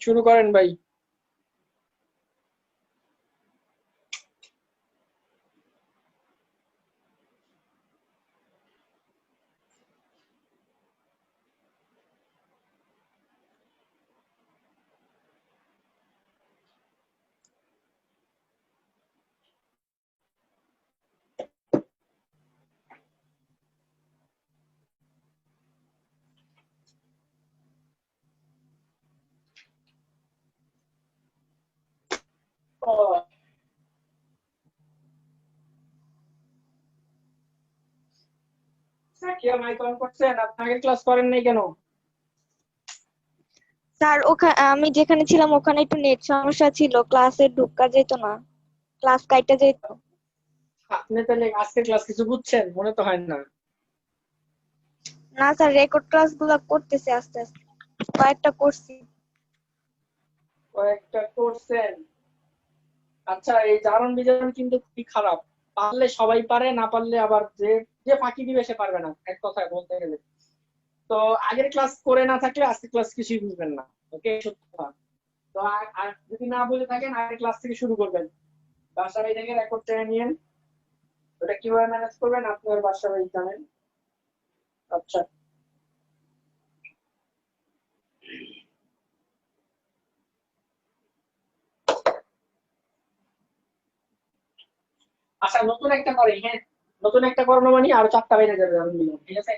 শুরু করেন ভাই। সাকিয়া মাইক অন করছেন? আপনি আগে ক্লাস করেন নাই কেন? স্যার আমি যেখানে ছিলাম ওখানে একটু নেট সমস্যা ছিল, ক্লাসে ঢুকা যেত না, ক্লাস কাইটা যেত। আপনি তাহলে আজকে ক্লাস কিছু বুঝছেন? মনে তো হয় না। না স্যার, রেকর্ড ক্লাস গুলা করতেছে আস্তে আস্তে, কয়েকটা করছি। কয়েকটা করছেন? আচ্ছা, এই জারণ বিজারণ কিন্তু খুবই খারাপ। পারলে সবাই পারে, না পারলে আবার যে যে ফাঁকি দিবে সে পারবে না, এক কথায় বলতে গেলে। তো আগের ক্লাস করে না থাকলে আজকে ক্লাস কিছুই বুঝবেন না। ওকে, সত্যি কথা। তো আর যদি না বুঝে থাকেন আগের ক্লাস থেকে শুরু করবেন। বাসায় থেকে রেকর্ড টেনে নিয়েন। ওটা কিভাবে ম্যানেজ করবেন আপনার বাসায় জানেন। আচ্ছা, আচ্ছা, নতুন একটা করি। হ্যাঁ, নতুন একটা করানো মানে আরো 4টা বেজে যাবে আমি মিনিমাম, ঠিক আছে?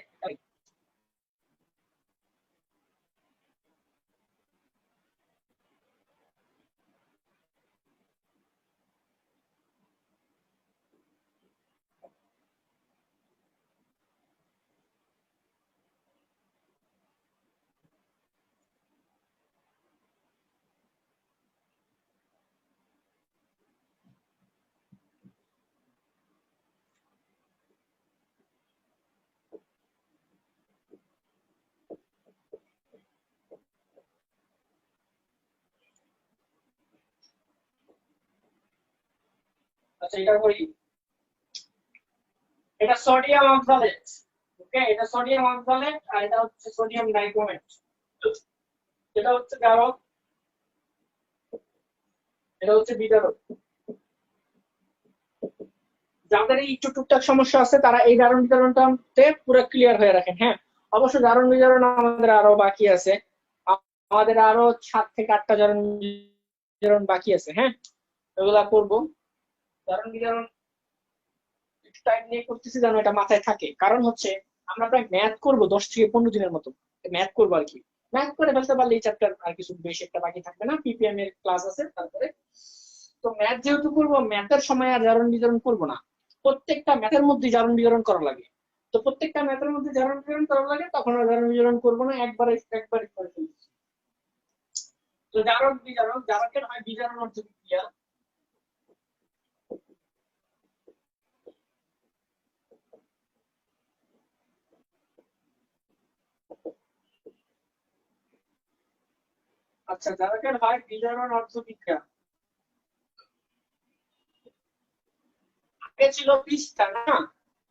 আচ্ছা, এটা করি। এটা সোডিয়াম অক্সালেট। ওকে, এটা সোডিয়াম অক্সালেট আর এটা হচ্ছে সোডিয়াম ডাইক্রোমেট। এটা হচ্ছে কারক, এটা হচ্ছে বিজারক। যাদের এই একটু টুকটাক সমস্যা আছে তারা এই জারণ বিজারণটাতে পুরো ক্লিয়ার হয়ে রাখেন। হ্যাঁ, অবশ্য জারণ বিজারণ আমাদের আরো বাকি আছে। আমাদের আরো 7 থেকে 8টা জারণ বিজারণ বাকি আছে। হ্যাঁ, এগুলা করবো। জারণ বিজারণ একটু টাইম নিয়ে করতেছি যেন এটা মাথায় থাকে, কারণ হচ্ছে আমরা প্রায় ম্যাথ করবো 10 থেকে 15 দিনের মতো। ম্যাথ করবো আর কি। ম্যাথ করে ফেলতে পারলে এই চ্যাপ্টার আর কিছু বেশি একটা বাকি থাকবে না, পিপিএম এর ক্লাস আছে তারপরে। তো ম্যাথ যেহেতু করবো, ম্যাথের সময় আর জারণ বিজারণ করবো না। প্রত্যেকটা ম্যাথের মধ্যে জারণ বিজারণ করা লাগে। তো প্রত্যেকটা ম্যাথের মধ্যে জারণ বিজারণ করা লাগে, তখন আর জারণ বিজারণ করবো না, একবারে একবারে করে ফেলবো। তো জারণ বিজারণ, জারকের হয় বিজারণ অর্থ বিক্রিয়া। আচ্ছা, জারকের হয় বিজারণ অর্থ বিক্রিয়া। আগে ছিল 20টা না?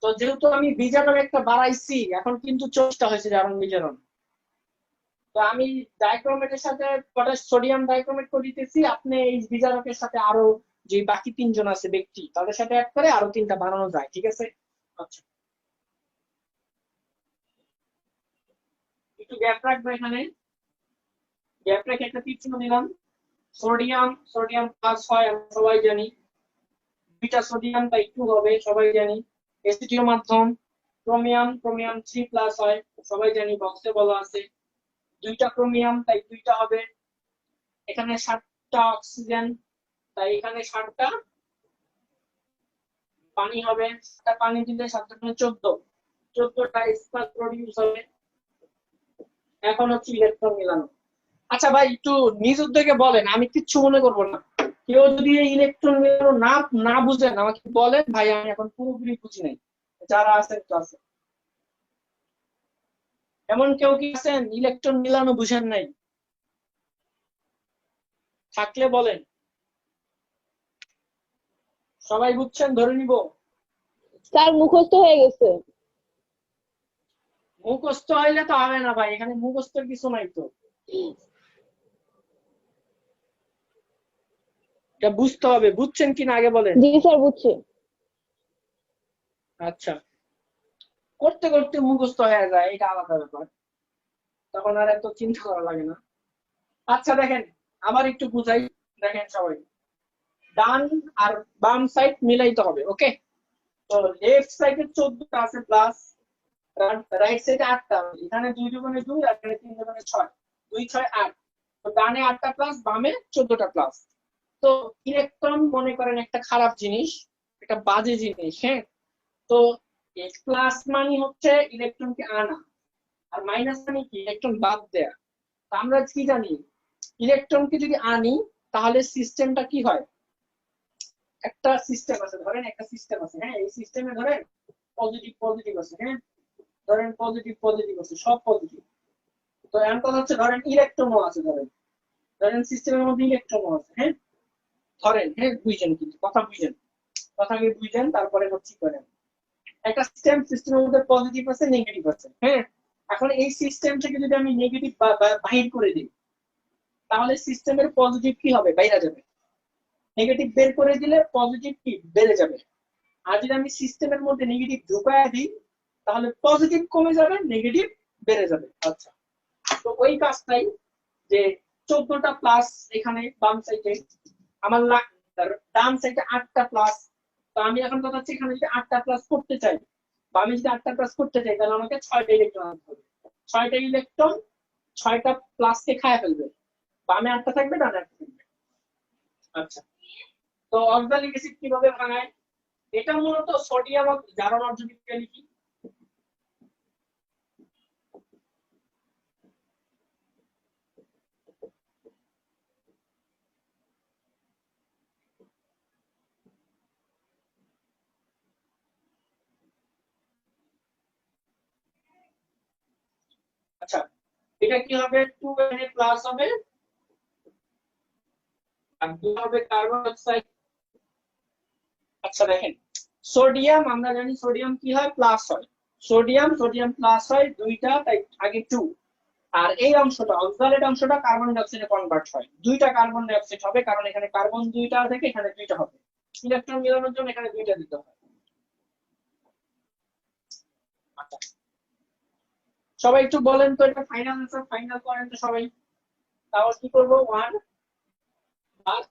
তো যেহেতু আমি বিজারক একটা বাড়াইছি, এখন কিন্তু 24টা হয়েছে জারণ বিজারণ। তো আমি ডাইক্রোমেটের সাথে পটাশ সোডিয়াম ডাইক্রোমেট করে দিতেছি, আপনি এই বিজারকের সাথে আরো যে বাকি 3জন আছে ব্যক্তি তাদের সাথে অ্যাড করে আরো 3টা বানানো যায়, ঠিক আছে? আচ্ছা, একটু গ্যাপ রাখবো এখানে। গ্যাপ রেখে একটা তীর চিহ্ন দিলাম। সোডিয়াম, সোডিয়াম প্লাস হয় আমরা সবাই জানি। 2টা সোডিয়াম তাই 2 হবে, সবাই জানি। এসিটিও মাধ্যম। ক্রোমিয়াম, ক্রোমিয়াম 3+ হয়, সবাই জানি, বক্সে বলা আছে। 2টা ক্রোমিয়াম তাই 2টা হবে। এখানে 7টা অক্সিজেন তাই এখানে 7টা পানি হবে। 7টা পানি দিলে 7 × 14, 14টা স্পার্ক প্রডিউস হবে। এখন হচ্ছে ইলেকট্রন মিলানো। আচ্ছা ভাই, একটু নিজ উদ্যোগে বলেন, আমি কিচ্ছু মনে করবো না। কেউ যদি এই ইলেকট্রন মিলানো না না বুঝেন আমাকে বলেন ভাই, আমি এখন পুরোপুরি বুঝি নাই। যারা আছেন ক্লাসে, এমন কেউ কি আছেন ইলেকট্রন মিলানো বুঝেন নাই? থাকলে বলেন। সবাই বুঝছেন ধরে নিব। স্যার মুখস্থ হয়ে গেছে। মুখস্থ হইলে তো হবে না ভাই, এখানে মুখস্থের কিছু নাই তো। এটা বুঝতে হবে, বুঝছেন কিনা আগে বলেন। জি স্যার বুঝছি। আচ্ছা, করতে করতে মুখস্থ হয়ে যায় এটা আলাদা ব্যাপার, তখন আর এত চিন্তা করা লাগে না। আচ্ছা দেখেন, আবার একটু বুঝাই, দেখেন সবাই, ডান আর বাম সাইড মিলাইতে হবে, ওকে। তো লেফট সাইডে 14টা আছে প্লাস, রাইট সাইডে 8টা, এখানে 2 দুগুণে 2 আর এখানে 3 দুগুণে 6, 2 6 8। তো ডানে 8টা প্লাস, বামে 14টা প্লাস। তো ইলেকট্রন মনে করেন একটা খারাপ জিনিস, একটা বাজে জিনিস, হ্যাঁ। তো প্লাস মানে হচ্ছে ইলেকট্রনকে আনা, আর মাইনাস মানে কি ইলেকট্রন বাদ দেয়া। তো আমরা কি জানি, ইলেকট্রনকে যদি আনি তাহলে সিস্টেমটা কি হয়, একটা সিস্টেম আছে, ধরেন একটা সিস্টেম আছে, হ্যাঁ, এই সিস্টেমে ধরেন পজিটিভ পজিটিভ আছে, হ্যাঁ, ধরেন পজিটিভ পজিটিভ আছে, সব পজিটিভ। তো এমন কথা হচ্ছে ধরেন ইলেকট্রনও আছে, ধরেন ধরেন সিস্টেমের মধ্যে ইলেকট্রনও আছে, হ্যাঁ, ধরেন, হ্যাঁ, বুঝছেন, কিন্তু কথা বুঝেন, কথাকে বুঝেন তারপরে হচ্ছে করেন। একটা সিস্টেমের মধ্যে পজিটিভ আছে নেগেটিভ আছে, হ্যাঁ। এখন এই সিস্টেম থেকে যদি আমি নেগেটিভ বাহির করে দিই, তাহলে সিস্টেমের পজিটিভ কি হবে, বাইরে যাবে। নেগেটিভ বের করে দিলে পজিটিভ কি বেড়ে যাবে। আর যদি আমি সিস্টেমের মধ্যে নেগেটিভ ঢুকায় দিই, তাহলে পজিটিভ কমে যাবে, নেগেটিভ বেড়ে যাবে। আচ্ছা, তো ওই কাজটাই, যে 14টা প্লাস এখানে বাম সাইডে, আমার ডান সাইডে 8টা প্লাস। তো আমি এখন কথা হচ্ছে এখানে যদি 8টা প্লাস করতে চাই, বা আমি যদি 8টা প্লাস করতে চাই, তাহলে আমাকে 6টা ইলেকট্রন আনতে হবে। 6টা ইলেকট্রন 6টা প্লাসকে খায় ফেলবে, বামে 8টা থাকবে, ডানে 8টা থাকবে। আচ্ছা, তো অক্সালিক অ্যাসিড কিভাবে ভাঙায়, এটা মূলত সোডিয়াম জারণ অর্ধবিক্রিয়া লিখি। আচ্ছা, এটা কি হবে, 2Na প্লাস হবে, আর 2 হবে কার্বন ডাইঅক্সাইড। আচ্ছা দেখেন, সোডিয়াম আমরা জানি সোডিয়াম কি হয়, প্লাস হয়। সোডিয়াম সোডিয়াম প্লাস হয় দুইটা, তাই আগে 2। আর এই অংশটা অক্সালেট অংশটা কার্বন ডাইঅক্সাইডে কনভার্ট হয়, দুইটা কার্বন ডাইঅক্সাইড হবে, কারণ এখানে কার্বন দুইটা থেকে এখানে দুইটা হবে, ইলেকট্রন মিলানোর জন্য এখানে দুইটা দিতে হয়। আচ্ছা, সবাই একটু বলেন তো, এটা ফাইনাল আনসার, ফাইনাল করেন তো সবাই। তাও কি করবো, 1 প্লাস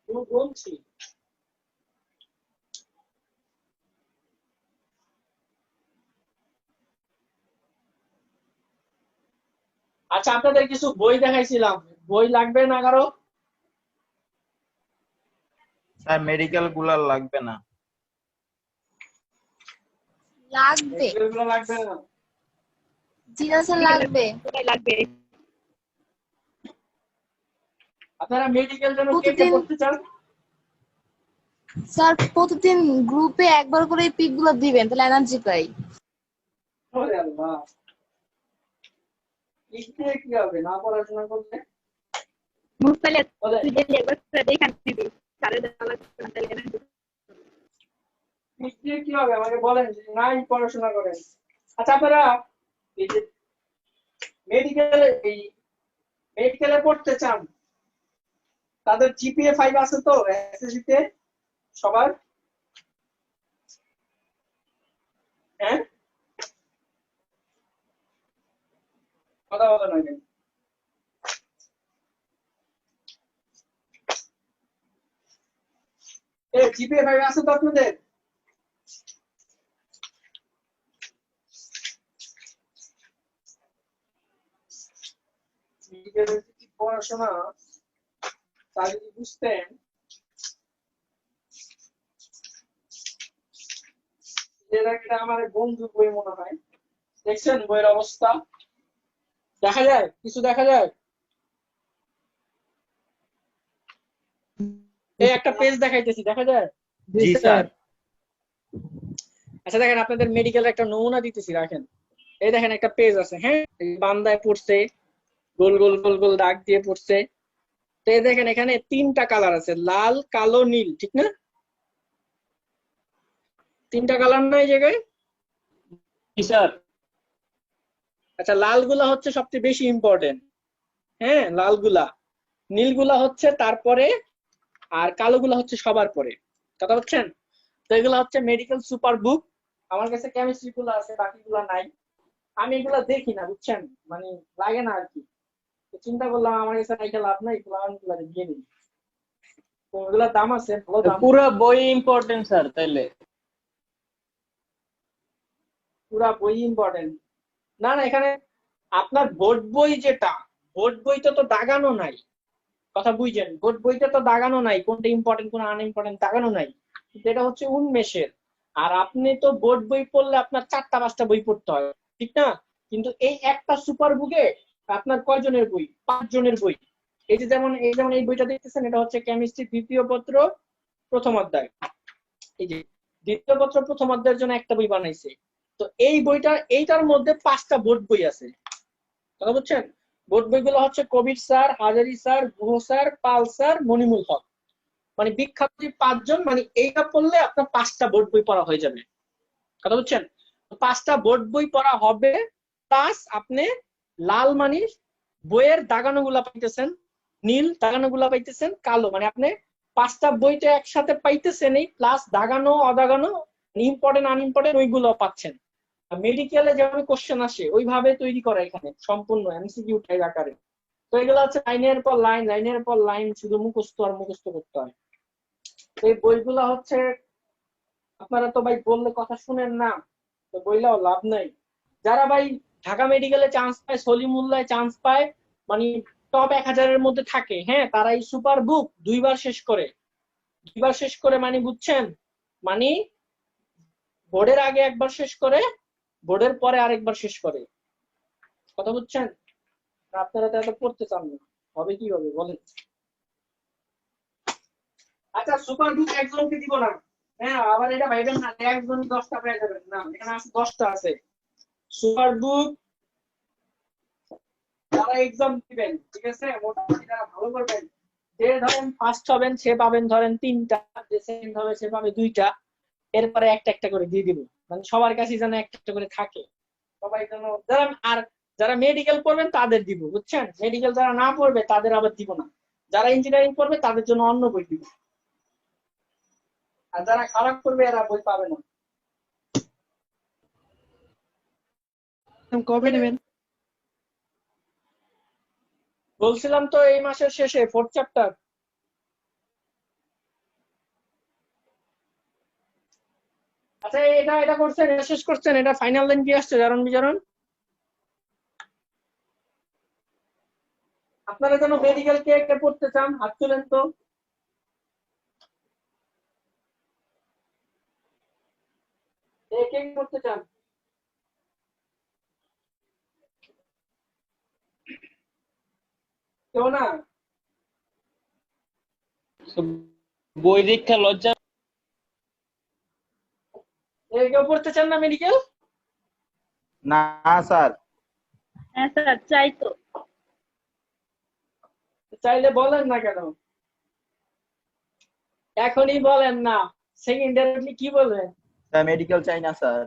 2 গুণ 3। আচ্ছা, আপনাদের কিছু বই দেখাইছিলাম, বই লাগবে না কারো? স্যার মেডিকেল গুলা লাগবে না। লাগবে। এগুলো লাগবে না? জি না স্যার, লাগবে। লাগবে। আপনারা মেডিকেল জন্য কে কে প্রতিদিন পড়তে চান? স্যার প্রতিদিন গ্রুপে একবার করে এই পিক গুলো দিবেন, তাহলে এনার্জি পাই। ওরে আল্লাহ, লিখতে কি হবে না পড়াশোনা করলে? গ্রুপ পেলে বলে তুই ডেইলি একবার করে দেখান দিবি, স্যারের দেওয়া লাগবে না, তাহলে energy লিখতে কি হবে আমাকে বলেন, যদি নাই পড়াশোনা করেন। আচ্ছা, আপনারা এই যে এই মেডিকেলে পড়তে চান, তাদের জিপিএ 5 আছে তো এসএসসি তে সবার? হ্যাঁ, কথা বলেন আগে। জিপিএ 5 আছে তো আপনাদের? মেডিকেলের কি পড়াশোনা তা যদি বুঝতেন, এটা আমার বন্ধু বই মনে হয়, দেখছেন বইয়ের অবস্থা, দেখা যায় কিছু, দেখা যায় এই একটা পেজ দেখাইতেছি, দেখা যায়? জি স্যার। আচ্ছা দেখেন, আপনাদের মেডিকেল একটা নমুনা দিতেছি, রাখেন। এই দেখেন একটা পেজ আছে, হ্যাঁ, এই বান্দায় পড়ছে, গোল গোল গোল গোল দাগ দিয়ে পড়ছে। তো এই দেখেন এখানে 3টা কালার আছে, লাল কালো নীল, ঠিক না? 3টা কালার না এই জায়গায়? স্যার। আচ্ছা, লাল গুলা হচ্ছে সবচেয়ে বেশি ইম্পর্টেন্ট, হ্যাঁ, লাল গুলা। নীল গুলা হচ্ছে তারপরে আর কালোগুলো হচ্ছে সবার পরে। কথা বুঝছেন? তো এগুলো হচ্ছে মেডিকেল সুপার বুক। আমার কাছে কেমিস্ট্রি গুলো আছে, বাকিগুলো নাই। আমি এগুলা দেখি না, বুঝছেন, মানে লাগে না আর কি। তো চিন্তা করলাম আমার কাছে রেখে লাভ নাই, এগুলো আমি এগুলা দিয়ে নিই। তো এগুলোর দাম আছে, ভালো দাম। পুরো বই ইম্পর্টেন্ট স্যার তাইলে? পুরা বই ইম্পর্টেন্ট না? না, এখানে আপনার বোর্ড বই যেটা, বোর্ড বইটা তো দাগানো নাই। কথা বুঝছেন? বোর্ড বইটা তো দাগানো নাই কোনটা ইম্পর্টেন্ট কোন আনইম্পর্টেন্ট, দাগানো নাই। কিন্তু এটা হচ্ছে উন্মেষের। আর আপনি তো বোর্ড বই পড়লে আপনার 4টা 5টা বই পড়তে হয়, ঠিক না? কিন্তু এই একটা সুপার বুকে আপনার কয়জনের বই? 5 জনের বই। এই যে যেমন এই বইটা দেখতেছেন, এটা হচ্ছে কেমিস্ট্রি দ্বিতীয় পত্র প্রথম অধ্যায়। এই যে দ্বিতীয় পত্র প্রথম অধ্যায়ের জন্য একটা বই বানাইছে। তো এই বইটা, এইটার মধ্যে 5টা বোর্ড বই আছে। কথা বুঝছেন? বোর্ড বইগুলো হচ্ছে কবির স্যার, হাজারি স্যার, গুহ স্যার, পাল স্যার, মনিমুল হক। মানে বিখ্যাত 5 জন, মানে এইটা পড়লে আপনার 5টা বোর্ড বই পড়া হয়ে যাবে। কথা বুঝছেন? 5টা বোর্ড বই পড়া হবে, প্লাস আপনি লাল মানে বইয়ের দাগানো গুলা পাইতেছেন, নীল দাগানো গুলা পাইতেছেন, কালো মানে আপনি 5টা বইটা একসাথে পাইতেছেন, এই প্লাস দাগানো অদাগানো, ইম্পর্টেন্ট আনইম্পর্টেন্ট ওইগুলো পাচ্ছেন। মেডিকেলে যেভাবে কোশ্চেন আসে ওইভাবে তৈরি করা এখানে, সম্পূর্ণ এমসিকিউ টাইপ আকারে। তো এগুলো হচ্ছে লাইনের পর লাইন, লাইনের পর লাইন, শুধু মুখস্থ আর মুখস্থ করতে হয়। তো এই বইগুলা হচ্ছে, আপনারা তো ভাই বললে কথা শুনেন না, তো বইলাও লাভ নাই। যারা ভাই ঢাকা মেডিকেলে চান্স পায়, সলিমুল্লায় চান্স পায়, মানে টপ 1000-এর মধ্যে থাকে, হ্যাঁ, তারা এই সুপার বুক 2বার শেষ করে। 2বার শেষ করে মানে বুঝছেন, মানে বোর্ডের আগে একবার শেষ করে, বোর্ডের পরে আরেকবার শেষ করে। কথা বুঝছেন? আপনারা তো এত পড়তে চান না, হবে কি হবে বলেন? আচ্ছা, সুপার বুক একজনকে দিব না, হ্যাঁ, আবার এটা ভাইবেন না একজন 10টা পেয়ে যাবেন, না, এখানে আছে 10টা আছে সুপার বুক। যারা এক্সাম দিবেন, ঠিক আছে, মোটামুটি যারা ভালো করবেন, যে ধরেন ফার্স্ট হবেন সে পাবেন ধরেন 3টা, যে সেকেন্ড হবে সে পাবে 2টা, এরপরে একটা একটা করে দিয়ে দিব, মানে সবার কাছে যেন একটা একটা করে থাকে, সবাই যেন। যারা আর যারা মেডিকেল পড়বেন তাদের দিব, বুঝছেন? মেডিকেল যারা না পড়বে তাদের আবার দিব না। যারা ইঞ্জিনিয়ারিং পড়বে তাদের জন্য অন্য বই দিব। আর যারা খারাপ করবে এরা বই পাবে না। কবে নেবেন? বলছিলাম তো এই মাসের শেষে 4th চ্যাপ্টার। আচ্ছা, এটা এটা করছেন, এটা শেষ করছেন, এটা ফাইনাল লাইন কি আসছে জারণ বিজারণ? আপনারা যেন মেডিকেল কে কে পড়তে চান হাত তুলেন তো। কে কে পড়তে চান? কেউ না? বই দীক্ষা লজ্জা। কেউ পড়তে চান না মেডিকেল? না স্যার। হ্যাঁ স্যার, চাই তো। চাইলে বলেন না কেন? এখনই বলেন না, সেকেন্ড ইয়ার কি বলবেন? স্যার মেডিকেল চাই না স্যার।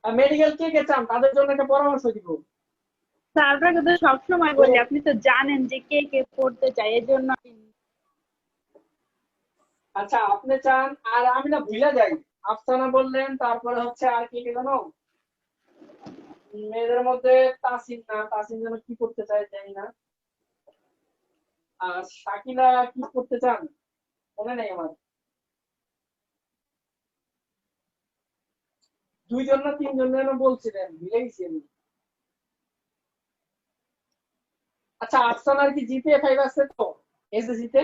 মেডিকেল কে কে চান তাদের জন্য একটা পরামর্শ দিব। স্যার আপনাকে তো সবসময় বলি, আপনি তো জানেন যে কে কে পড়তে চায়, এর জন্য। আচ্ছা, আপনি চান, আর আমি না ভুলে যাই। আফসানা বললেন, তারপরে হচ্ছে আর কি কে জানো, মেয়েদের মধ্যে তাসিন, না তাসিন যেন কি করতে চায় জানি না। আর শাকিলা কি করতে চান মনে নেই আমার। 2জন না 3জন যেন বলছিলেন, ভুলে গেছি আমি। আচ্ছা, আফসানার কি জিপিএ 5 আছে তো এসএসসি তে?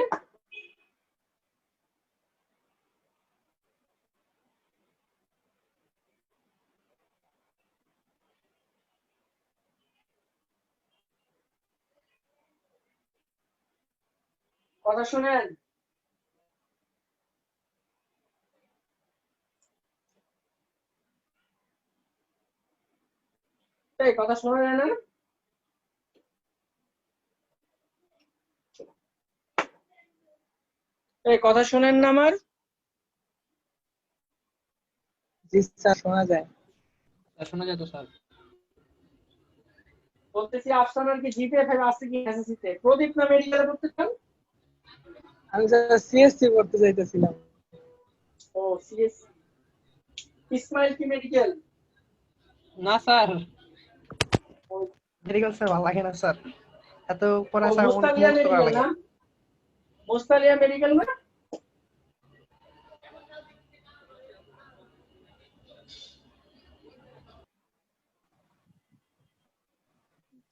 কথা শুনেন? এই কথা শোনা যায় না? এই কথা শুনেন না আমার? জি স্যার, শোনা যায়। শোনা যায় তো স্যার। বলতেছি, আফসানার কি জিপিএ 5 আছে কি এসএসসি তে? প্রদীপ না মেডিকেলে পড়তে চান? আমি স্যার সিএসসি পড়তে চাইতেছিলাম। ও সিএস ইসমাইল কি মেডিকেল? না স্যার। মেডিকেল স্যার ভালো লাগে না স্যার, এত পড়া ও স্যার মুস্তালিয়া মুখস্থ করা মেডিকেল লাগে। না? মুস্তালিয়া মেডিকেল না?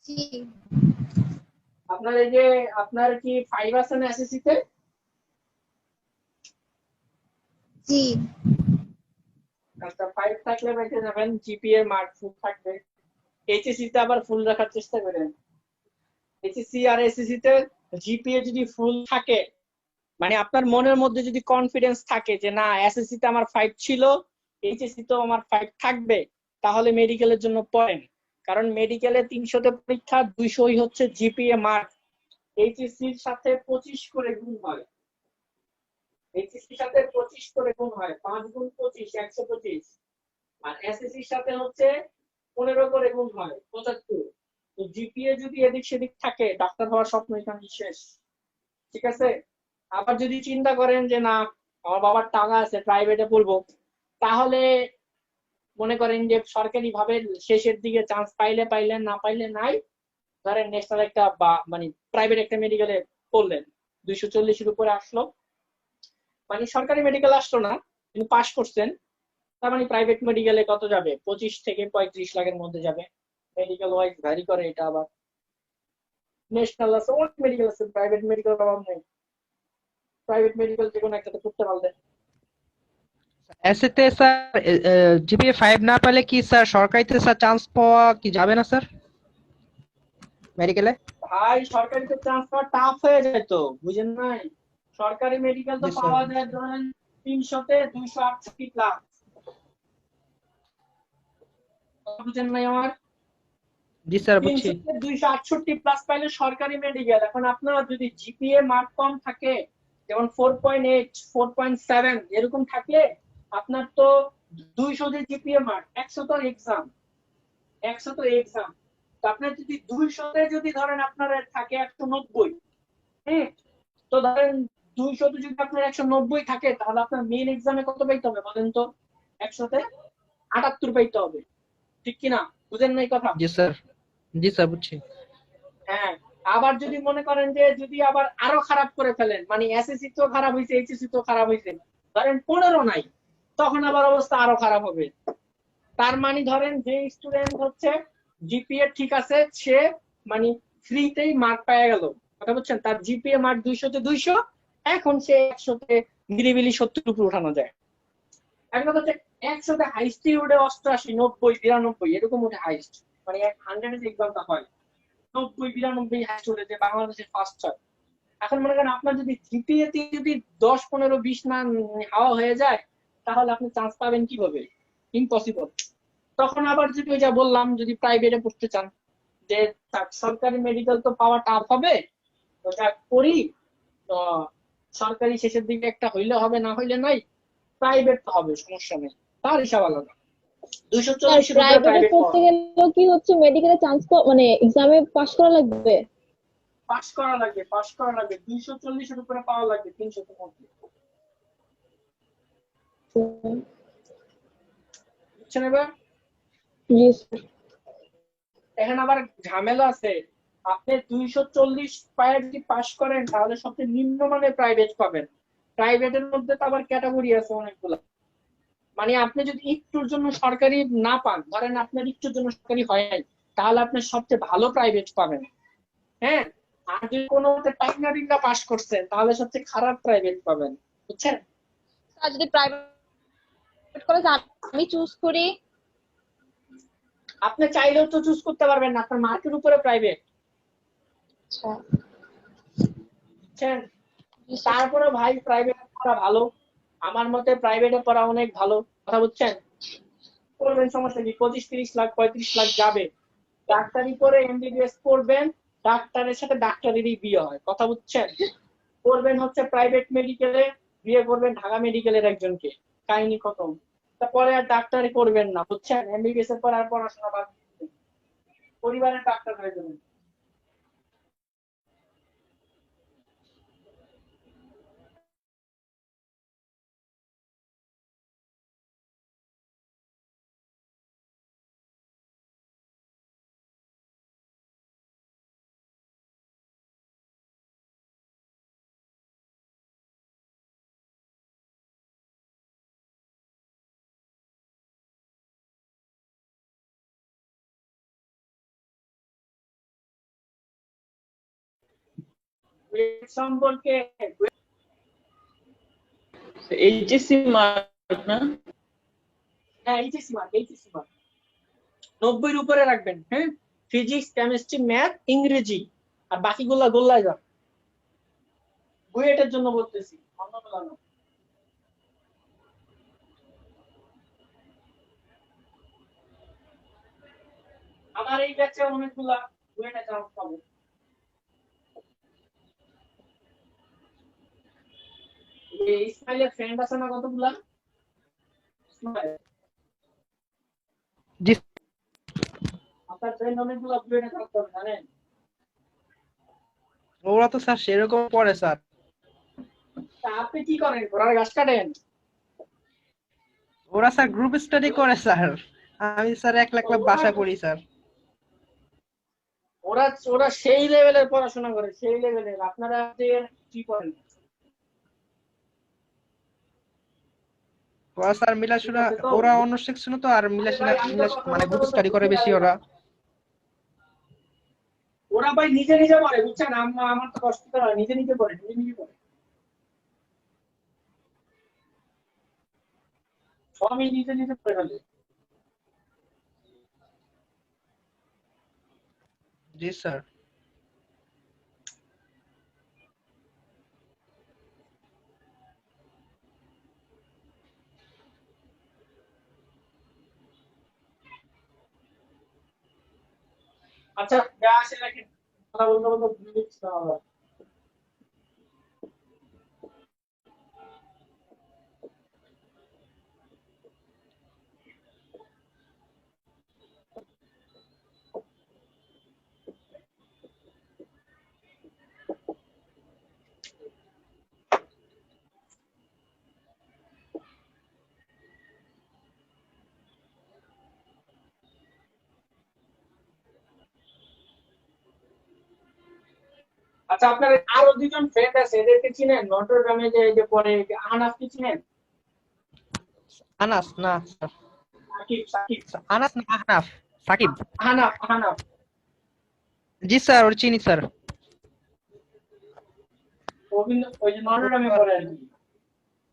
জি আপনার এই যে আপনার কি 5 আছে না এসএসসি তে? জি আচ্ছা 5 থাকলে বেঁচে যাবেন, জিপিএ মার্ক ফুল থাকবে। এইচএসসি তে আবার ফুল রাখার চেষ্টা করেন। এইচএসসি আর এসএসসি তে জিপিএ যদি ফুল থাকে, মানে আপনার মনের মধ্যে যদি কনফিডেন্স থাকে যে না এসএসসি তে আমার 5 ছিল, এইচএসসি তেও আমার 5 থাকবে, তাহলে মেডিকেলের জন্য পড়েন। কারণ মেডিকেলে 300 তে পরীক্ষা, 200ই হচ্ছে জিপিএ মার্ক। এইচএসসি এর সাথে 25 করে গুণ হয়। এইচএসসি এর সাথে 25 করে গুণ হয়, 5 গুণ 25 125। আর এসএসসি এর সাথে হচ্ছে 15 করে গুণ হয় 75। তো জিপিএ যদি এদিক সেদিক থাকে, ডাক্তার হওয়ার স্বপ্ন এখানে শেষ। ঠিক আছে? আবার যদি চিন্তা করেন যে না আমার বাবার টাকা আছে প্রাইভেটে পড়বো, তাহলে মনে করেন যে সরকারি ভাবে শেষের দিকে চান্স পাইলে পাইলেন, না পাইলে নাই। ধরেন ন্যাশনাল একটা বা মানে প্রাইভেট একটা মেডিকেলে পড়লেন, 240-এর উপরে আসলো, মানে সরকারি মেডিকেল আসলো না কিন্তু পাশ করছেন, তার মানে প্রাইভেট মেডিকেলে কত যাবে? 25 থেকে 35 লাখের মধ্যে যাবে। মেডিকেল ওয়াইজ ভ্যারি করে এটা। আবার ন্যাশনাল আছে, অনেক মেডিকেল আছে, প্রাইভেট মেডিকেল অভাব নেই। প্রাইভেট মেডিকেল যে কোনো একটাতে করতে পারলে। এসএতে স্যার জিপিএ 5 না পেলে কি স্যার সরকারিতে স্যার চান্স পাওয়া কি যাবে না স্যার মেডিকেলে? ভাই সরকারিতে চান্স পাওয়া টাফ হয়ে যায় তো, বুঝেন নাই? সরকারি মেডিকেল তো জি স্যার। পাওয়া যায় ধরেন 300-তে 268 প্লাস। বুঝেন নাই আমার? জি স্যার বুঝছি। 300-তে 268 প্লাস পাইলে সরকারি মেডিকেল। এখন আপনার যদি জিপিএ মার্ক কম থাকে, যেমন 4.8 4.7 এরকম থাকলে আপনার তো 200 যে জিপিএ মার্ক, 100 তো এক্সাম, 100 তো এক্সাম। তো আপনার যদি 200-তে যদি ধরেন আপনার থাকে 190, হ্যাঁ, তো ধরেন 200-তে যদি আপনার 190 থাকে, তাহলে আপনার মেইন এক্সামে কত পাইতে হবে বলেন তো? 100-তে 78 পাইতে হবে। ঠিক কিনা? বুঝেন নাই কথা? জি স্যার। জি স্যার বুঝছি। হ্যাঁ। আবার যদি মনে করেন যে যদি আবার আরো খারাপ করে ফেলেন, মানে এসএসসি তো খারাপ হয়েছে, এইচএসসি তো খারাপ হয়েছে, ধরেন 15 নাই, তখন আবার অবস্থা আরো খারাপ হবে। তার মানে ধরেন যে স্টুডেন্ট হচ্ছে জিপিএ ঠিক আছে, সে মানে ফ্রিতেই মার্ক পেয়ে গেল, কথা বুঝছেন? তার জিপিএ মার্ক 200-তে 200, এখন সে 100-তে নিরিবিলি 70 উপরে উঠানো যায়। এখন কথা হচ্ছে 100-তে হাইস্ট উঠে 88 90 92 এরকম উঠে হাইস্ট, মানে 100-এর এক্সামটা হয় 90 92 হাইস্ট উঠেছে, বাংলাদেশের ফার্স্ট হয়। এখন মনে করেন আপনার যদি জিপিএ তে যদি 10 15 20 না হাওয়া হয়ে যায়, তাহলে আপনি চান্স পাবেন কিভাবে? ইম্পসিবল। তখন আবার যদি ওই যা বললাম, যদি প্রাইভেটে পড়তে চান, যে সরকারি মেডিকেল তো পাওয়া টাফ হবে, ওটা করি, তো সরকারি শেষের দিকে একটা হইলে হবে, না হইলে নাই, প্রাইভেট তো হবে, সমস্যা নেই, তার হিসাব আলাদা। স্যার 240-এর উপরে প্রাইভেটে প্রাইভেট পড়তে গেলেও কি হচ্ছে মেডিকেলে চান্স মানে এক্সামে পাশ করা লাগবে? পাস করা লাগবে, পাস করা লাগবে, 240-এর উপরে পাওয়া লাগবে 300-তে মধ্যে। বুঝছেন এবার? জি স্যার। এখন আবার ঝামেলা আছে, আপনি 240 পায়ে যদি পাস করেন, তাহলে সবচেয়ে নিম্নমানের প্রাইভেট পাবেন। প্রাইভেটের মধ্যে তো আবার ক্যাটাগরি আছে অনেকগুলো। মানে আপনি যদি একটুর জন্য সরকারি না পান, ধরেন আপনার একটুর জন্য সরকারি হয় নাই, তাহলে আপনি সবচেয়ে ভালো প্রাইভেট পাবেন। হ্যাঁ। আর যদি কোনো মতে টাইনা টিঙ্গা পাস করছেন, তাহলে সবচেয়ে খারাপ প্রাইভেট পাবেন। বুঝছেন? স্যার যদি প্রাইভেট কলেজ আমি চুজ করি? আপনি চাইলেও তো চুজ করতে পারবেন না, আপনার মার্কের উপরে প্রাইভেট। আচ্ছা। বুঝছেন? তারপরে ভাই প্রাইভেটে পড়া ভালো, আমার মতে প্রাইভেটে পড়া অনেক ভালো, কথা বুঝছেন? করবেন, সমস্যা কি, 25-30 লাখ 35 লাখ যাবে। ডাক্তারি করে এমবিবিএস পড়বেন, ডাক্তারের সাথে ডাক্তারেরই বিয়ে হয়, কথা বুঝছেন? করবেন হচ্ছে প্রাইভেট মেডিকেলে, বিয়ে করবেন ঢাকা মেডিকেলের একজনকে, কাহিনী খতম। তারপরে আর ডাক্তারি করবেন না, বুঝছেন? এমবিবিএস এর পর আর পড়াশোনা বাদ দিবেন, পরিবারের ডাক্তার হয়ে যাবেন। বুয়েট সম্পর্কে এইচএসসি মার্ক না? হ্যাঁ এইচএসসি মার্ক 90-এর উপরে রাখবেন। হ্যাঁ, ফিজিক্স, কেমিস্ট্রি, ম্যাথ, ইংরেজি আর বাকিগুলা গোল্লায় যান। বুয়েটের জন্য বলতেছি, অন্যগুলা না। আমার এই ব্যাচে অনেকগুলা বুয়েটে চান্স পাবো। এই ইসমাইলের ফ্রেন্ড আছে না কতগুলা? ইসমাইল, জি আপনার ফ্রেন্ড অনেকগুলা বুয়েটে চান্স পাবে জানেন? ওরা তো স্যার সেরকম পড়ে স্যার। তা আপনি কি করেন, ঘোড়ার ঘাস কাটেন? ওরা স্যার গ্রুপ স্টাডি করে স্যার, আমি স্যার একলা একলা বাসায় পড়ি স্যার। ওরা ওরা সেই লেভেলের পড়াশোনা করে, সেই লেভেলের। আপনারা যে কি করেন? ওরা স্যার মিলাশোনা, ওরা অন্য সেকশনে তো, আর মিলাশোনা মানে গ্রুপ স্টাডি করে বেশি ওরা। ওরা ভাই নিজে নিজে পড়ে, বুঝছেন? আমার তো কষ্ট হয়, নিজে নিজে পড়ে, নিজে নিজে পড়ে। সবই নিজে নিজে পড়ে ফেলে। জি স্যার। আচ্ছা, যা আসে রাখেন, কথা বলতে বলতে ভুলে গেছি তো আমরা। আচ্ছা, আপনার আরো দুজন ফ্রেন্ড আছে, এদেরকে চিনেন? নটরডেমে যে যে পড়ে, আহনাফ কি চিনেন? আনাস না স্যার, সাকিব, সাকিব, আনাস না আহনাফ, সাকিব। আহনাফ, আহনাফ। জি স্যার, ওর চিনি স্যার। ওই যে নটরডেমে পড়ে আর কি।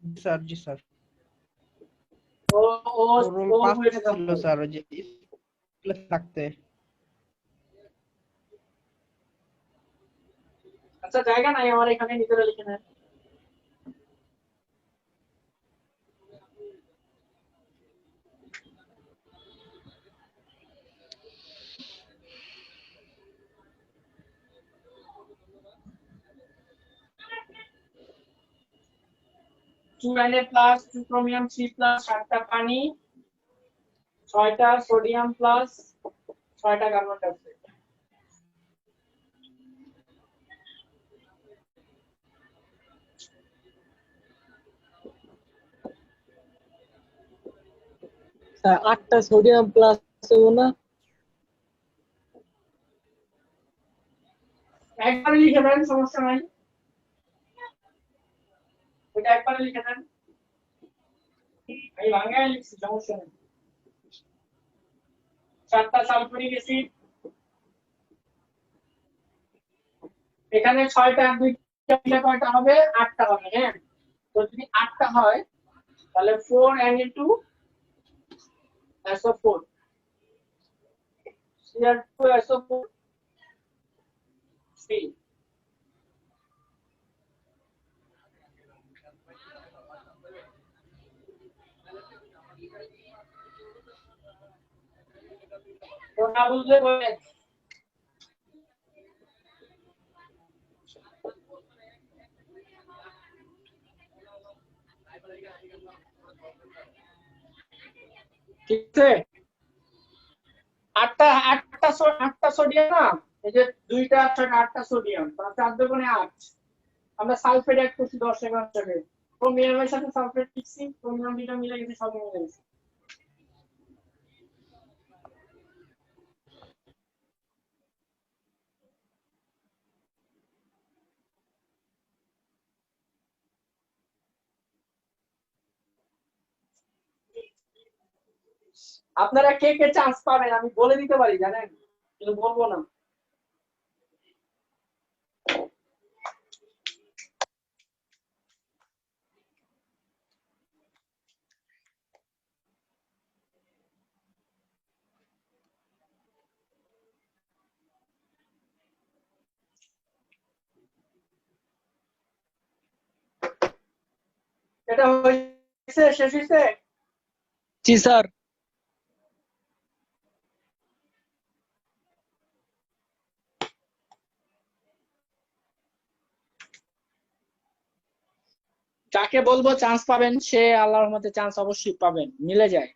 জি স্যার, জি স্যার। ও ও রোল ও পাস বুয়েটে ছিল থাকতো। স্যার, ওই যে স্কুলে থাকতে। আচ্ছা, জায়গা নাই আমার এখানে, নিজেরা লিখে নেন। চুরাইনে প্লাস 2 ক্রোমিয়াম 3 প্লাস 7টা পানি, 6টা সোডিয়াম প্লাস 6টা কার্বন ডাইঅক্সাইড। স্যার 8টা সোডিয়াম প্লাস হবে না? একবারে লিখে দেন, সমস্যা নাই। ওইটা একবারে লিখে দেন, আমি বাংলায় লিখছি, সমস্যা নেই। 7টা সালফিউরিক অ্যাসিড, এখানে 6টা আর 2টা মিলে কয়টা হবে? 8টা হবে। হ্যাঁ, তো যদি 8টা হয় তাহলে 4Na2SO4, Cr2SO4, 3। তো না বুঝলে বলেন। ঠিক আছে, 8টা সোডিয়াম না, এই যে 2টা 8টা সোডিয়াম, তাহলে 4 দুগুণে 8। আমরা সালফেট অ্যাড করছি 10-11 টাকে, ক্রোমিয়ামের সাথে সালফেট মিক্সিং, ক্রোমিয়াম দুটো মিলে গেছে, সব মিলে গেছে। আপনারা কে কে চান্স পাবেন আমি বলে দিতে পারি জানেন, কিন্তু বলবো না। এটা হয়েছে, শেষ হয়েছে? জি স্যার। যাকে বলবো চান্স পাবেন সে আল্লাহর রহমতে চান্স অবশ্যই পাবেন, মিলে যায়।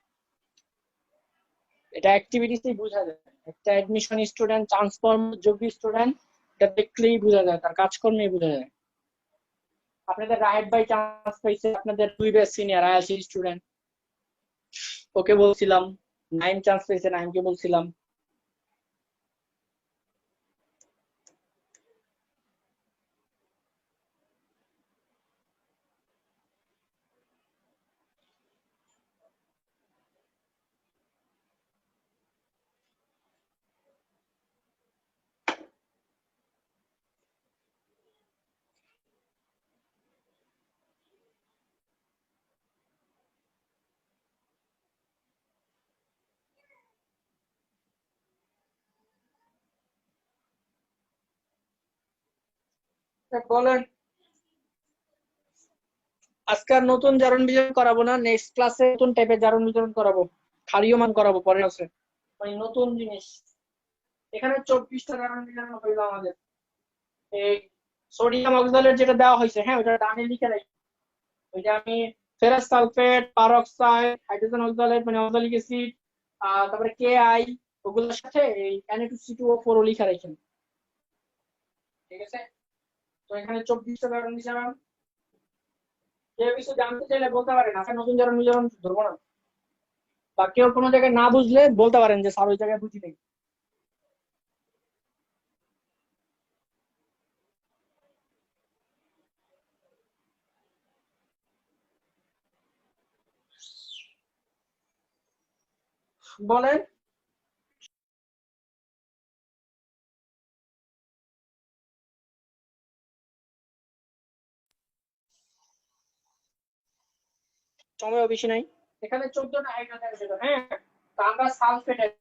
এটা অ্যাক্টিভিটিতেই বোঝা যায় একটা অ্যাডমিশন স্টুডেন্ট চান্স পাওয়ার যোগ্য স্টুডেন্ট, এটা দেখলেই বোঝা যায়, তার কাজকর্মেই বোঝা যায়। আপনাদের রাহেত ভাই চান্স পাইছে, আপনাদের 2 ব্যাচ সিনিয়র আইএলসি স্টুডেন্ট, ওকে বলছিলাম। নাইম চান্স পেয়েছে, নাইমকে বলছিলাম। বলেন। আজকে আর নতুন জারণ বিতরণ করাবো না, নেক্সট ক্লাসে নতুন টাইপের জারণ বিতরণ করাবো, ক্ষারীয় মান করাবো পরের ক্লাসে, মানে নতুন জিনিস। এখানে 24টা জারণ বিতরণ হইলো আমাদের। এই সোডিয়াম অক্সালেট যেটা দেওয়া হয়েছে, হ্যাঁ ওটা ডানে লিখে রাখি। ওইটা আমি ferrous sulphate, peroxide, hydrogen oxalate মানে অক্সালিক অ্যাসিড, তারপরে KI, ওগুলোর সাথে এই Na2CO4 লিখে রাখেন, ঠিক আছে? তো এখানে 24টা জারণ বিতরণ। কেউ কিছু জানতে চাইলে বলতে পারেন, আচ্ছা নতুন জারণ বিতরণ ধরবো না, বা কেউ কোনো জায়গায় না বুঝলে বলতে পারেন যে স্যার ওই জায়গায় বুঝি নেই। বলেন। সময় বেশি নাই। এখানে 14টা হাইড্রোজেন ছিল, হ্যাঁ, তো আমরা সালফেট অ্যাড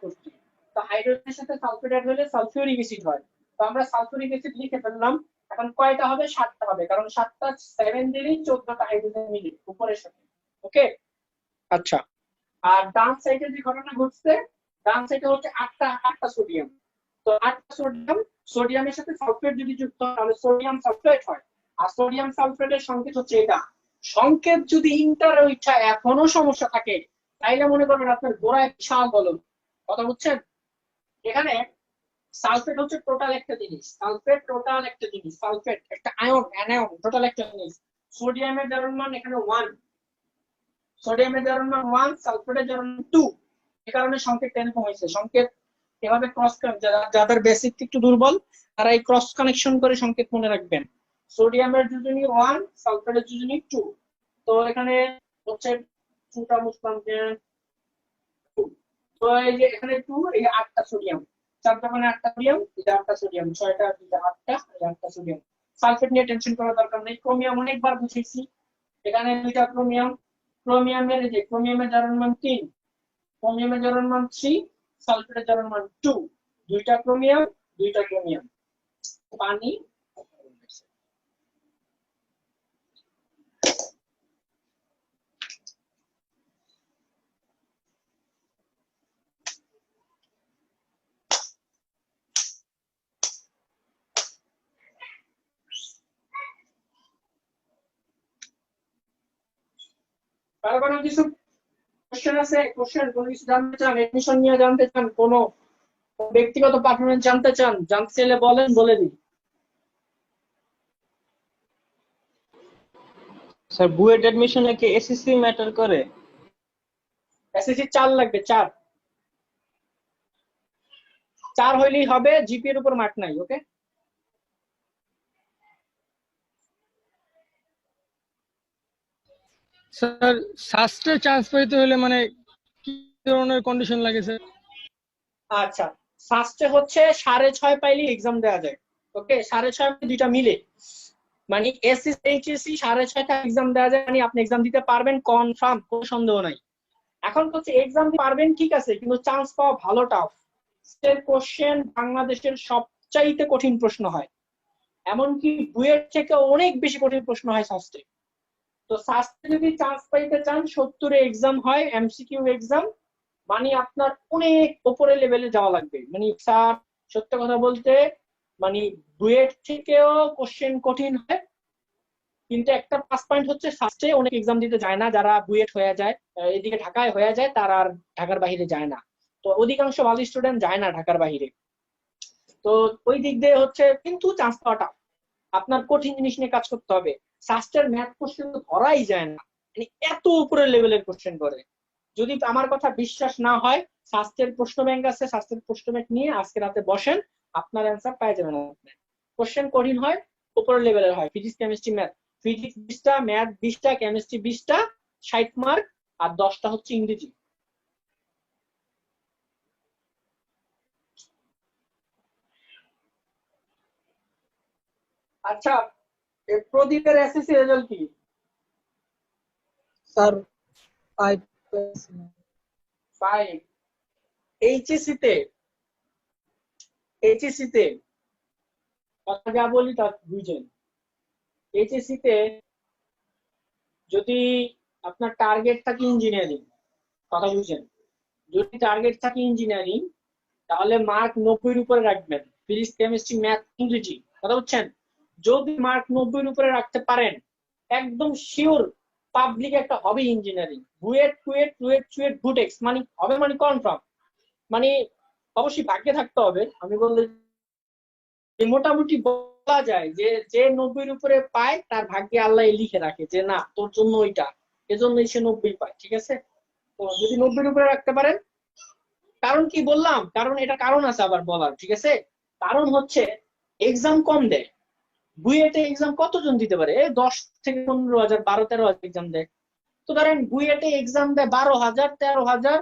করছি। তো হাইড্রোজেনের সাথে সালফেট অ্যাড হলে সালফিউরিক অ্যাসিড হয়, তো আমরা সালফিউরিক অ্যাসিড লিখে ফেললাম। এখন কয়টা হবে? 7টা হবে, কারণ 7টা 7 দিলেই 14টা হাইড্রোজেন মিলে উপরের সাথে। ওকে, আচ্ছা। আর ডান সাইডে যে ঘটনা ঘটছে, ডান সাইডে হচ্ছে 8টা সোডিয়াম। তো 8টা সোডিয়াম, সোডিয়ামের সাথে সালফেট যদি যুক্ত হয় তাহলে সোডিয়াম সালফেট হয়। আর সোডিয়াম সালফেটের সংকেত হচ্ছে এটা। সংকেত যদি ইন্টার ওইটা এখনো সমস্যা থাকে তাইলে মনে করবেন আপনার গোড়ায় বিশাল বলন। কথা বুঝছেন? এখানে সালফেট হচ্ছে টোটাল একটা জিনিস, সালফেট টোটাল একটা জিনিস, সালফেট একটা আয়ন, অ্যানায়ন, টোটাল একটা জিনিস। সোডিয়ামের জারণ মান এখানে 1, সোডিয়ামের জারণ মান 1, সালফেটের জারণ মান 2। এই কারণে সংকেত এরকম হয়েছে। সংকেত এভাবে ক্রস, যাদের বেসিক একটু দুর্বল তারা এই ক্রস কানেকশন করে সংকেত মনে রাখবেন। সোডিয়ামের যোজনী 1, সালফেটের যোজনী 2। তো এখানে হচ্ছে 2টা মুসলাম যে 2। তো এই যে এখানে 2, এই 8টা সোডিয়াম, 4টা মানে 8টা সোডিয়াম, এটা 8টা সোডিয়াম, 6টা 2টা 8টা, এই 8টা সোডিয়াম। সালফেট নিয়ে টেনশন করার দরকার নেই। ক্রোমিয়াম অনেকবার বুঝেছি, এখানে 2টা ক্রোমিয়াম। ক্রোমিয়ামের এই যে ক্রোমিয়ামের জারণ মান 3, ক্রোমিয়ামের জারণ মান 3, সালফেটের জারণ মান 2। 2টা ক্রোমিয়াম, 2টা ক্রোমিয়াম। পানি কারো কোনো কিছু কোশ্চেন আছে? কোশ্চেন কোনো কিছু জানতে চান, এডমিশন নিয়ে জানতে চান, কোনো ব্যক্তিগত পারফরমেন্স জানতে চান, জানতে চাইলে বলেন, বলে দিই। স্যার বুয়েট অ্যাডমিশনে কি এসএসসি ম্যাটার করে? এসএসসি 4 লাগবে, 4 হইলেই হবে, জিপি এর উপর মার্ক নাই। ওকে, স্যার সাস্টে চান্স পেতে হলে মানে কি ধরনের কন্ডিশন লাগে স্যার? আচ্ছা। ফার্স্টে হচ্ছে 6.5 পাইলে এক্সাম দেওয়া যায়। ওকে, 6.5 দুইটা মিলে, মানে এসএসসি এইচএসসি 6.5টা এক্সাম দেওয়া যায়, মানে আপনি এক্সাম দিতে পারবেন কনফার্ম, কোনো সন্দেহ নাই। এখন হচ্ছে এক্সাম দিতে পারবেন ঠিক আছে, কিন্তু চান্স পাওয়া ভালো টাফ। এর কোশ্চেন বাংলাদেশের সবচাইতে কঠিন প্রশ্ন হয়, এমনকি বুয়েট থেকে অনেক বেশি কঠিন প্রশ্ন হয় ফার্স্টে। তো সাস্টে যদি চান্স পাইতে চান 70 এক্সাম হয়, এমসিকিউ এক্সাম, মানে আপনার অনেক উপরে লেভেলে যাওয়া লাগবে। মানে স্যার সত্য কথা বলতে মানে বুয়েট থেকেও কোশ্চেন কঠিন হয়, কিন্তু একটা প্লাস পয়েন্ট হচ্ছে ফার্স্টে অনেক এক্সাম দিতে যায় না, যারা বুয়েট হয়ে যায় এদিকে ঢাকায় হয়ে যায় তারা আর ঢাকার বাইরে যায় না। তো অধিকাংশ ভালো স্টুডেন্ট যায় না ঢাকার বাইরে। তো ওই দিক দিয়ে হচ্ছে কিন্তু চান্স পাওয়াটা আপনার কঠিন জিনিস নিয়ে কাজ করতে হবে। সাস্টের ম্যাথ কোশ্চেন তো ধরাই যায় না, মানে এত উপরের লেভেলের কোশ্চেন করে। যদি আমার কথা বিশ্বাস না হয়, স্বাস্থ্যের প্রশ্ন ব্যাংক আছে, স্বাস্থ্যের প্রশ্ন ব্যাংক নিয়ে আজকে রাতে বসেন, আপনার অ্যান্সার পেয়ে যাবেন। কোশ্চেন কঠিন হয়, উপরের লেভেলের হয়। ফিজিক্স কেমিস্ট্রি ম্যাথ, ফিজিক্স 20টা, ম্যাথ 20টা, কেমিস্ট্রি 20টা, 60 মার্ক, আর 10টা হচ্ছে ইংরেজি। আচ্ছা, প্রদীপের এসএসসি রেজাল্ট কি? স্যার 5। এইচএসসি তে কথা যা বলি তা বুঝেন। এইচএসসি তে যদি আপনার টার্গেট থাকে ইঞ্জিনিয়ারিং, কথা বুঝেন, যদি টার্গেট থাকে ইঞ্জিনিয়ারিং তাহলে মার্ক 90-এর উপরে রাখবেন, ফিজিক্স কেমিস্ট্রি ম্যাথ ইংরেজি, কথা বুঝছেন। যদি মার্ক 90-এর উপরে রাখতে পারেন একদম শিওর পাবলিক একটা হবে ইঞ্জিনিয়ারিং। বুয়েট টুয়েট টুয়েট টুয়েট বুটেক্স মানে হবে, মানে কনফার্ম। মানে অবশ্যই ভাগ্যে থাকতে হবে। আমি বললে মোটামুটি বলা যায় যে যে 90-এর উপরে পায় তার ভাগ্যে আল্লাহ লিখে রাখে যে না তোর জন্য ওইটা, এজন্যই সে 90 পায়, ঠিক আছে। তো যদি 90-এর উপরে রাখতে পারেন, কারণ কি বললাম, কারণ এটা কারণ আছে আবার বলার, ঠিক আছে। কারণ হচ্ছে এক্সাম কম দেয়। বুয়েটে এক্সাম কতজন দিতে পারে? 10 থেকে 15,000, 12-13,000 এক্সাম দেয়। তো ধরেন বুয়েটে এক্সাম দেয় 12,000, 13,000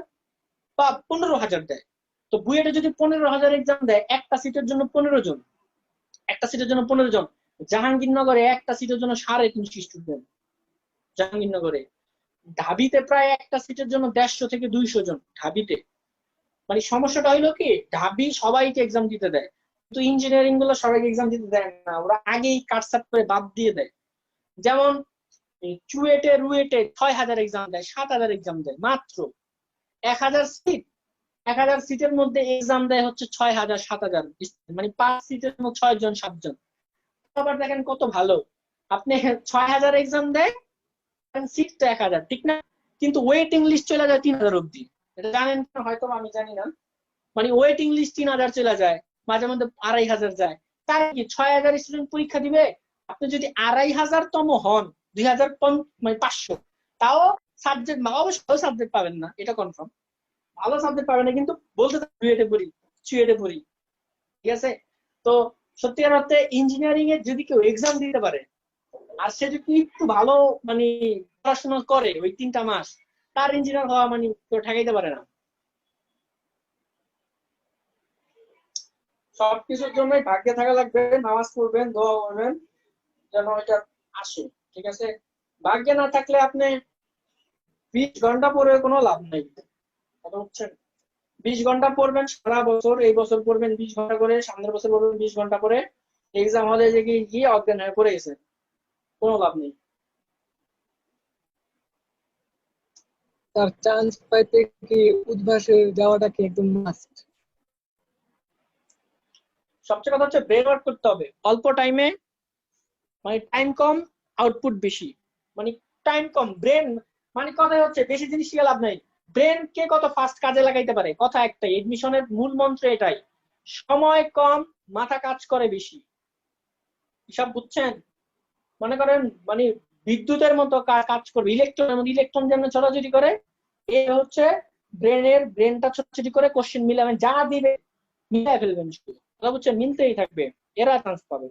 বা 15,000 দেয়। তো বুয়েটে যদি 15,000 এক্সাম দেয়, একটা সিটের জন্য 15 জন, একটা সিটের জন্য 15 জন। জাহাঙ্গীরনগরে একটা সিটের জন্য 350 স্টুডেন্ট জাহাঙ্গীরনগরে। ঢাবিতে প্রায় একটা সিটের জন্য 150 থেকে 200 জন ঢাবিতে। মানে সমস্যাটা হইলো কি, ঢাবি সবাইকে এক্সাম দিতে দেয়, কিন্তু ইঞ্জিনিয়ারিং গুলো সবাইকে এক্সাম দিতে দেয় না, ওরা আগেই কাটছাট করে বাদ দিয়ে দেয়। যেমন চুয়েটে রুয়েটে 6,000 এক্সাম দেয়, 7,000 এক্সাম দেয় মাত্র। 1,000 সিট, 1,000 সিটের মধ্যে এক্সাম দেয় হচ্ছে 6,000 7,000, মানে 5 সিটের মধ্যে 6 জন 7 জন। আবার দেখেন কত ভালো, আপনি 6,000 এক্সাম দেয়, সিট তো 1,000, ঠিক না? কিন্তু ওয়েটিং লিস্ট চলে যায় 3,000 অব্দি। এটা জানেন হয়তো, আমি জানি না। মানে ওয়েটিং লিস্ট 3,000 চলে যায়, মাঝে মধ্যে 2,500 যায়। তার কি 6,000 স্টুডেন্ট পরীক্ষা দিবে? আপনি যদি 2,500তম হন, 2,500, তাও সাবজেক্ট অবশ্যই সাবজেক্ট পাবেন না, এটা কনফার্ম। ভালো সাবজেক্ট পাবেন না, কিন্তু বলতে চুয়েটে পড়ি চুয়েটে পড়ি, ঠিক আছে। তো সত্যিকার অর্থে ইঞ্জিনিয়ারিং এর যদি কেউ এক্সাম দিতে পারে আর সে যদি একটু ভালো মানে পড়াশোনা করে ওই 3টা মাস, তার ইঞ্জিনিয়ার হওয়া মানে কেউ ঠেকাইতে পারে না। সবকিছুর জন্যই ভাগ্যে থাকা লাগবে, নামাজ পড়বেন, দোয়া করবেন যেন এটা আসে, ঠিক আছে। ভাগ্যে না থাকলে আপনি 20 ঘন্টা পড়ে কোনো লাভ নেই, কথা বুঝছেন। 20 ঘন্টা পড়বেন সারা বছর, এই বছর পড়বেন 20 ঘন্টা করে, সামনের বছর পড়বেন 20 ঘন্টা করে, এক্সাম হলে যে গিয়ে অজ্ঞান হয়ে পড়ে গেছে, কোনো লাভ নেই। তার চান্স পাইতে কি উদ্ভাসে যাওয়াটা কি একদম মাস্ট? সবচেয়ে কথা হচ্ছে ব্রেন ওয়ার্ক করতে হবে অল্প টাইমে, মানে টাইম কম আউটপুট বেশি। মানে টাইম কম ব্রেন, মানে কথা হচ্ছে বেশি জিনিস শিখে লাভ নাই। ব্রেন কে কত ফাস্ট কাজে লাগাইতে পারে, কথা একটাই, এডমিশনের মূল মন্ত্র এটাই, সময় কম মাথা কাজ করে বেশি। হিসাব বুঝছেন? মনে করেন মানে বিদ্যুতের মতো কাজ করবে, ইলেকট্রনের মতো, ইলেকট্রন যেমন ছোটাছুটি করে, এই হচ্ছে ব্রেনটা ছোটাছুটি করে কোশ্চেন মিলাবেন, যা দিবে মিলাই ফেলবেন, শুধু কথা বুঝছেন, মিলতেই থাকবে, এরা চান্স পাবে।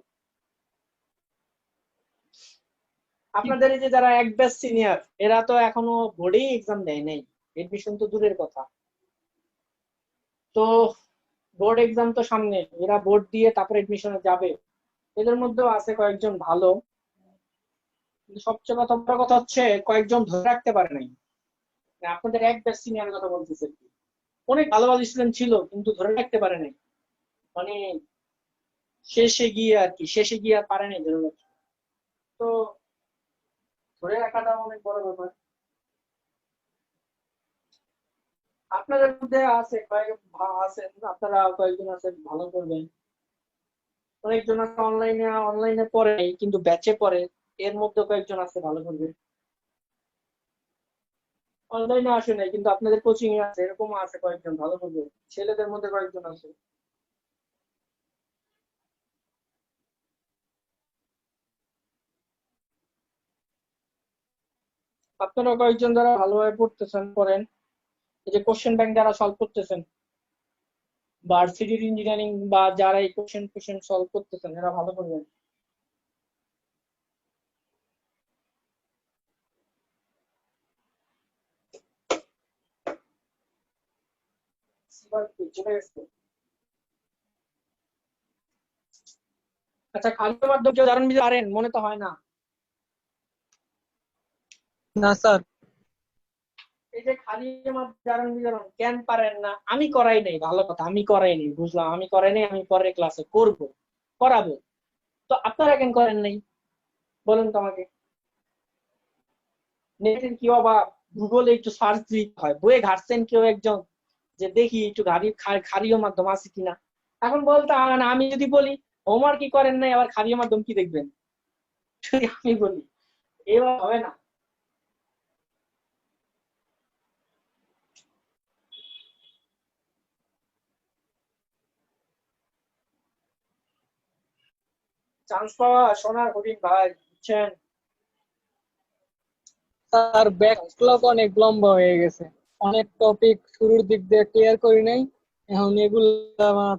আপনাদের এই যে যারা এক ব্যাচ সিনিয়র, এরা তো এখনো বোর্ডেই এক্সাম দেয় নাই, এডমিশন তো দূরের কথা। তো বোর্ড এক্সাম তো সামনে, এরা বোর্ড দিয়ে তারপর এডমিশনে যাবে। এদের মধ্যেও আছে কয়েকজন ভালো, কিন্তু সবচেয়ে বড় কথা হচ্ছে কয়েকজন ধরে রাখতে পারে নাই। আপনাদের এক ব্যাচ সিনিয়রের কথা বলতেছে, অনেক ভালো ভালো স্টুডেন্ট ছিল কিন্তু ধরে রাখতে পারে নাই, মানে শেষে গিয়ে আর পারে নাই ধরে রাখতে। তো ধরে রাখাটা অনেক বড় ব্যাপার। আপনাদের মধ্যে আছে আছেন আপনারা কয়েকজন আছেন ভালো করবেন, অনেকজন আছে অনলাইনে পড়ে নাই, কিন্তু ব্যাচে পড়ে, এর মধ্যে কয়েকজন আছে ভালো করবে। অনলাইনে আসে নাই কিন্তু আপনাদের কোচিং এ আছে, এরকম আছে কয়েকজন ভালো করবে, ছেলেদের মধ্যে কয়েকজন আছে। আপনারা কয়েকজন যারা ভালোভাবে পড়তেছেন পড়েন, এই যে কোশ্চেন ব্যাংক যারা সলভ করতেছেন, ভার্সিটির ইঞ্জিনিয়ারিং বা যারা এই কোশ্চেন সলভ করতেছেন এরা ভালো করবেন। চলে গেছে। আচ্ছা, খালি মাধ্যমে কেউ উদাহরণ দিতে পারেন? মনে তো হয় না। না স্যার। এই যে খালি উদাহরণ কেন পারেন না? আমি করাই নাই, ভালো কথা, আমি করাই নাই, বুঝলাম, আমি করাই নাই, আমি পরের ক্লাসে করাবো। তো আপনারা কেন করেন নাই বলেন তো আমাকে। নেটের কি অভাব? গুগলে একটু সার্চ দিতে হয়, বইয়ে ঘাটছেন কেউ একজন যে দেখি একটু খারিয় মাধ্যম আছে কিনা? এখন বলতে হবে না, আমি যদি বলি হোমওয়ার্ক কি করেন নাই আবার খারিয় মাধ্যম কি দেখবেন, যদি আমি বলি এবার হবে না। চান্স পাওয়া সোনার হরিণ ভাই, বুঝছেন? স্যার ব্যাকলগ অনেক লম্বা হয়ে গেছে, অনেক টপিক শুরুর দিক দিয়ে ক্লিয়ার করি নাই, এখন এগুলো আমার